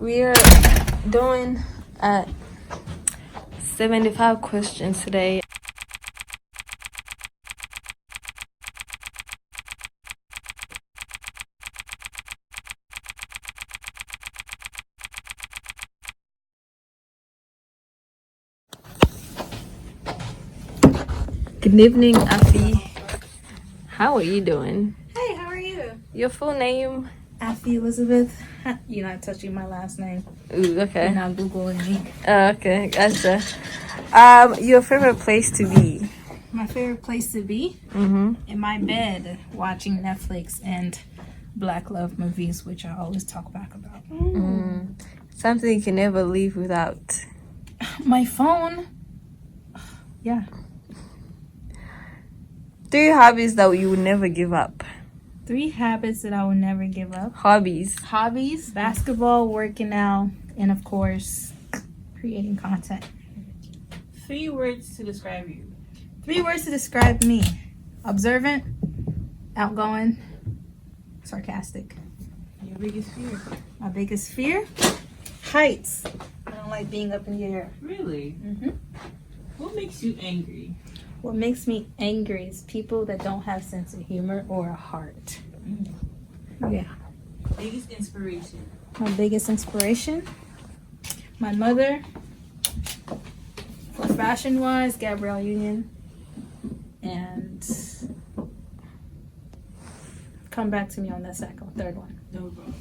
We're doing 75 questions today. Good evening, Afi. How are you doing? Hey, how are you? Your full name? Afi Elizabeth. You're not touching my last name. Ooh, okay. You're not Googling me. Okay, gotcha. Your favorite place to be? My favorite place to be? Mm-hmm. In my bed, watching Netflix and Black love movies, which I always talk back about. Something you can never leave without. My phone. Yeah. 3 hobbies that you would never give up. 3 habits that I will never give up. Hobbies. Hobbies, basketball, working out, and of course, creating content. 3 words to describe you. 3 words to describe me. Observant, outgoing, sarcastic. Your biggest fear. My biggest fear? Heights. I don't like being up in the air. Really? Mm-hmm. What makes you angry? What makes me angry is people that don't have sense of humor or a heart. Yeah. Biggest inspiration. My biggest inspiration? My mother. For fashion-wise, Gabrielle Union. And come back to me on that third one. No problem.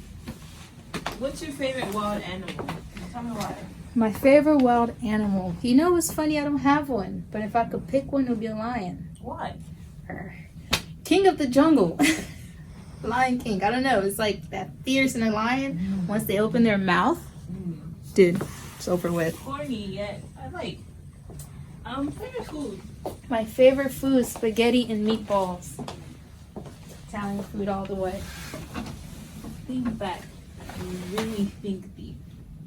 What's your favorite wild animal? Tell me why. My favorite wild animal. You know what's funny? I don't have one. But if I could pick one, it would be a lion. Why? King of the jungle. Lion King. I don't know. It's like that fierce in a lion. Once they open their mouth, dude, it's over with. Corny yet I like. Favorite food. My favorite food, spaghetti and meatballs. Italian food all the way. Think back. Really think deep.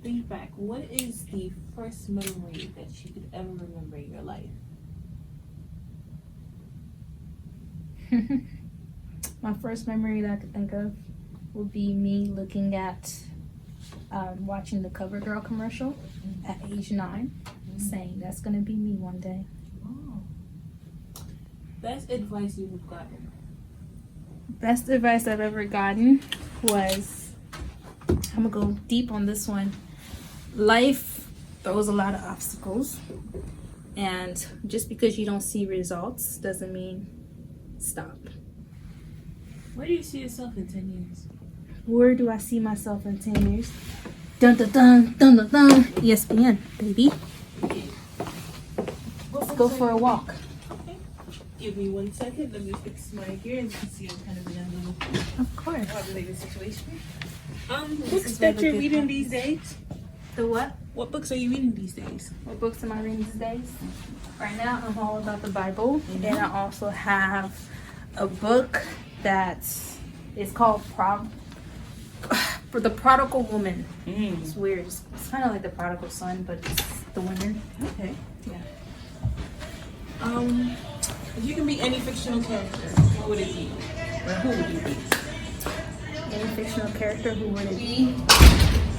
Think back. What is the first memory that you could ever remember in your life? My first memory that I could think of would be me looking at, watching the CoverGirl commercial at age 9, saying that's gonna be me one day. Oh. Best advice you have gotten? Best advice I've ever gotten was, I'm gonna go deep on this one. Life throws a lot of obstacles, and just because you don't see results doesn't mean stop. Where do you see yourself in 10 years? Where do I see myself in 10 years? Dun dun dun dun dun dun. ESPN, baby. Let's go for a walk. Okay. Give me 1 second. Let me fix my gear and see I'm kind of in a little Of course. complicated situation. This Books is that really you're good reading practice. these days? The what? What books are you reading these days? What books am I reading these days? Right now, I'm all about the Bible, and I also have a book that is called For the Prodigal Woman. It's weird. It's kind of like the Prodigal Son, but it's the women. Okay. Yeah. If you can be any fictional character, what would it be? Or who would you be? Any fictional character, who would it be?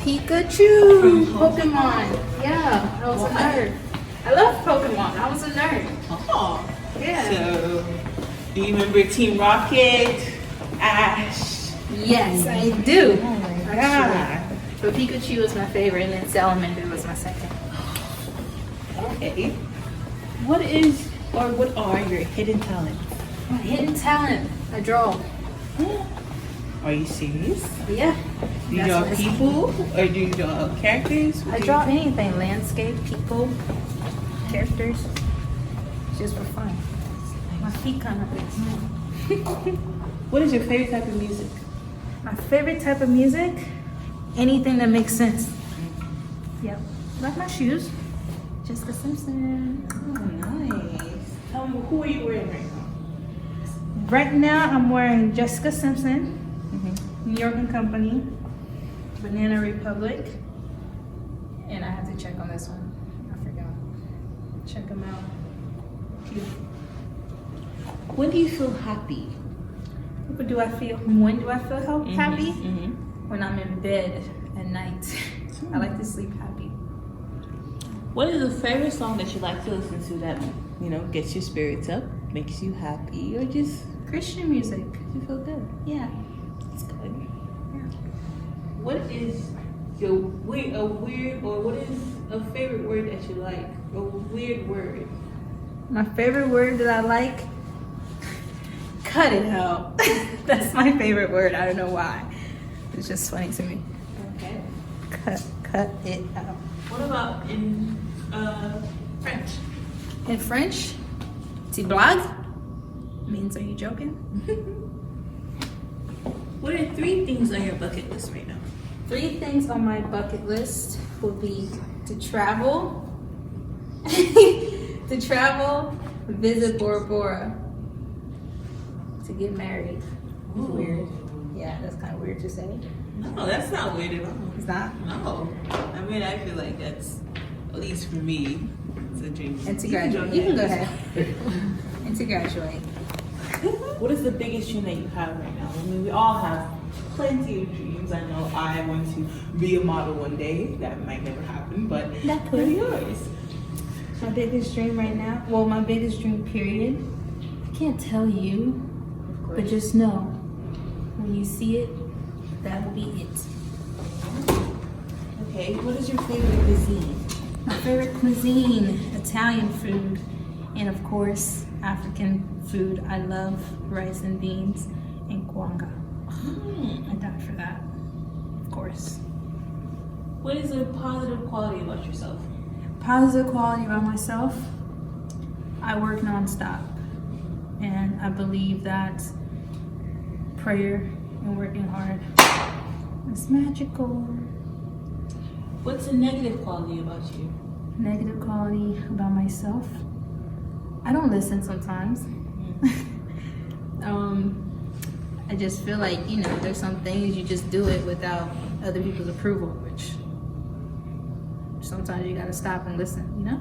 Pikachu! Pokemon. Yeah, I was a nerd. I love Pokemon. I was a nerd. Oh. Yeah. So, do you remember Team Rocket, Ash? Yes, I do. Oh my Actually. god. But Pikachu was my favorite, and then Salamander was my second. Okay. What are your hidden talents? My hidden talent, I draw. Are you serious? Yeah. Do you That's draw what it's people or do you draw characters? I draw anything, landscape, people, characters, just for fun. My feet kind of big. What is your favorite type of music? My favorite type of music, anything that makes sense. Yep. Like my shoes. Jessica Simpson. Oh, nice. Tell me, who are you wearing right now? Right now, I'm wearing Jessica Simpson, New York and Company, Banana Republic, and I have to check on this one. I forgot. Check them out. Cute. When do you feel happy? When do I feel happy? Mm-hmm. When I'm in bed at night. I like to sleep happy. What is a favorite song that you like to listen to that, you know, gets your spirits up, makes you happy, or just Christian music. you feel good? Yeah. It's good. What is your what is a favorite word that you like? A weird word. My favorite word that I like, cut it out. That's my favorite word. I don't know why. It's just funny to me. Okay. Cut it out. What about in French? In French, tu blague means are you joking? What are 3 things on your bucket list right now? 3 things on my bucket list would be to travel, visit Bora Bora, to get married. Ooh. Weird. Yeah, that's kind of weird to say. No, that's not weird at all. It's not. No. I mean, I feel like that's, at least for me, it's a dream. And to graduate. You can go ahead. And to graduate. What is the biggest dream that you have right now? I mean, we all have plenty of dreams. I know I want to be a model one day. That might never happen, but That what are could. yours? My biggest dream right now, well, my biggest dream period, I can't tell you, but just know, when you see it, that will be it. Okay, what is your favorite cuisine? My favorite cuisine, Italian food, and of course, African food. I love rice and beans and kwanga. I die for that, of course. What is a positive quality about yourself? Positive quality about myself, I work nonstop. And I believe that prayer and working hard is magical. What's a negative quality about you? Negative quality about myself, I don't listen sometimes. I just feel like, you know, there's some things you just do it without other people's approval, which sometimes you gotta stop and listen, you know?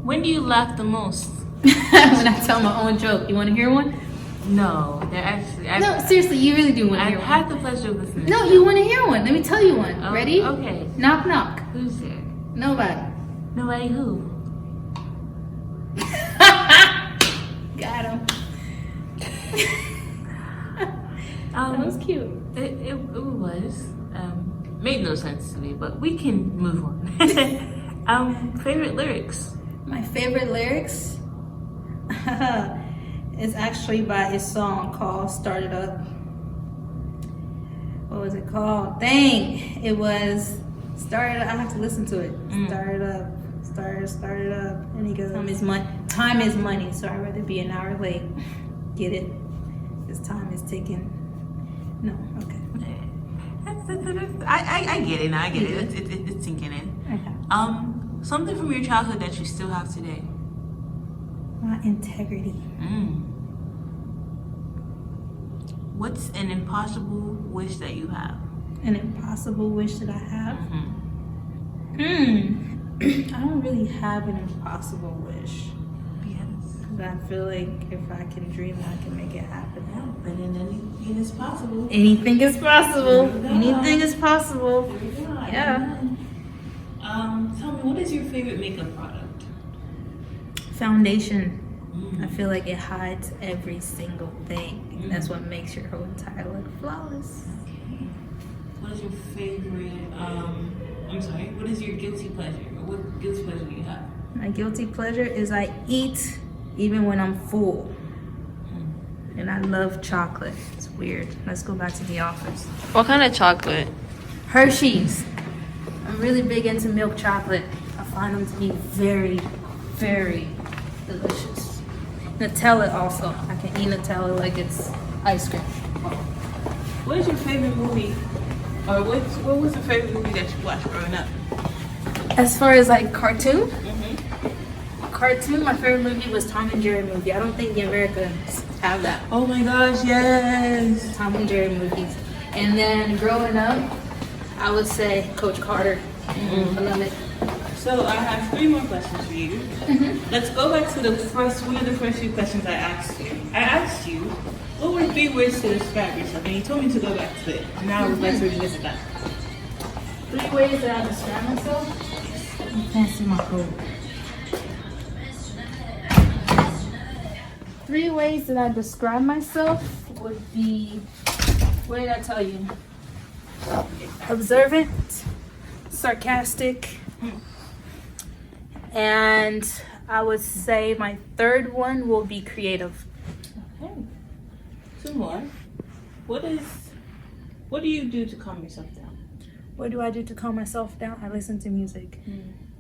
When do you laugh the most? When I tell my own joke. You wanna hear one? No, they're actually. No, seriously, you really do wanna I've hear one. had the pleasure of listening. No, you wanna hear one. Let me tell you one. Oh, Ready? Okay. Knock, knock. Who's there? Nobody. Nobody who? Got him. That was cute. It was. Made no sense to me, but we can move on. Favorite lyrics? My favorite lyrics is actually by a song called Start It Up. What was it called? Dang! It was Start It Up. I have to listen to it. Start it up. Start it up. And he goes, Time is money, so I'd rather be an hour late. Get it? This time is ticking. No, okay. I get it now. I get it. It's sinking in. Okay. Something from your childhood that you still have today. My integrity. What's an impossible wish that you have? An impossible wish that I have? I don't really have an impossible wish. Yes. But I feel like if I can dream, I can make it happen. And then anything is possible. Anything is possible. There we go. Anything is possible. There we go. Yeah. Tell me, what is your favorite makeup product? Foundation. I feel like it hides every single thing. That's what makes your whole entire look flawless. Okay. What is your favorite, what is your guilty pleasure? Or what guilty pleasure do you have? My guilty pleasure is I eat even when I'm full. And I love chocolate. It's weird. Let's go back to the office. What kind of chocolate? Hershey's. I'm really big into milk chocolate. I find them to be very, very delicious. Nutella also. I can eat Nutella like it's ice cream. What is your favorite movie? Or what was your favorite movie that you watched growing up? As far as like cartoon, my favorite movie was Tom and Jerry movie. I don't think the Americans have that. Oh my gosh, yes! Tom and Jerry movies. And then growing up, I would say Coach Carter. I love it. So I have 3 more questions for you. Let's go back to one of the first few questions I asked you. I asked you, what were 3 words to describe yourself? And you told me to go back to it. Now I would like to revisit that. 3 ways that I describe myself. You can't see my food. 3 ways that I describe myself would be, what did I tell you? Observant, sarcastic, and I would say my 3rd one will be creative. Okay. 2 more. What do you do to calm yourself down? What do I do to calm myself down? I listen to music,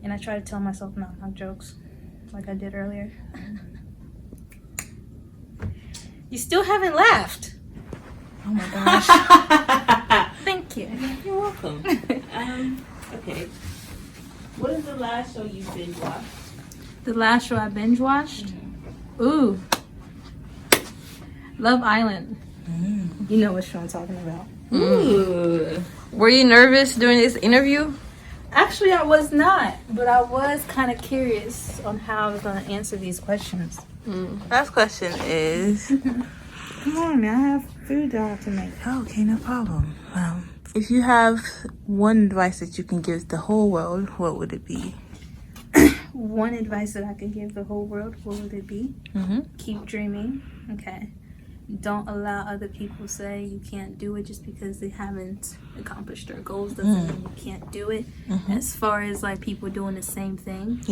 and I try to tell myself not jokes, like I did earlier. You still haven't laughed. Oh my gosh. Thank you. You're welcome. Okay. What is the last show you binge watched? The last show I binge watched? Ooh. Love Island. You know what show I'm talking about. Ooh. Were you nervous during this interview? Actually, I was not, but I was kind of curious on how I was going to answer these questions. Last question is... Come on, man. I have food that I have to make. Okay, no problem. If you have one advice that you can give the whole world, what would it be? One advice that I could give the whole world, what would it be? Keep dreaming. Okay. Don't allow other people say you can't do it just because they haven't accomplished their goals. Doesn't mean you can't do it. As far as like people doing the same thing,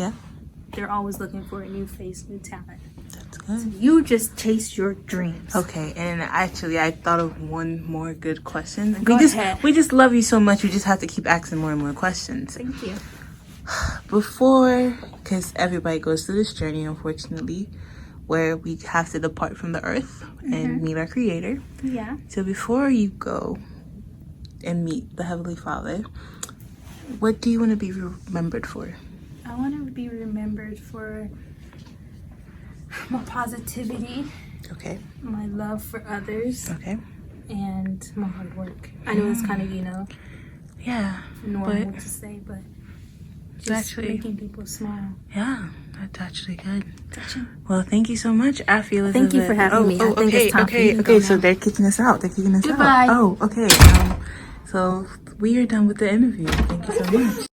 they're always looking for a new face, new talent. That's good. So you just chase your dreams. Okay, and actually I thought of one more good question. Go ahead. We just love you so much. We just have to keep asking more and more questions. Thank you. Before, because everybody goes through this journey, unfortunately, where we have to depart from the earth and meet our creator. Yeah. So before you go and meet the Heavenly Father, what do you want to be remembered for? I want to be remembered for my positivity, Okay. my love for others, Okay. and my hard work. I know it's kind of, Yeah. normal But to say, but it's just actually, making people smile. yeah, that's actually good. Well, thank you so much, Afi Elizabeth. Thank you for having me. I think it's time for you to go So now. they're kicking us out. Goodbye. Oh, okay. So we are done with the interview. Thank you so much.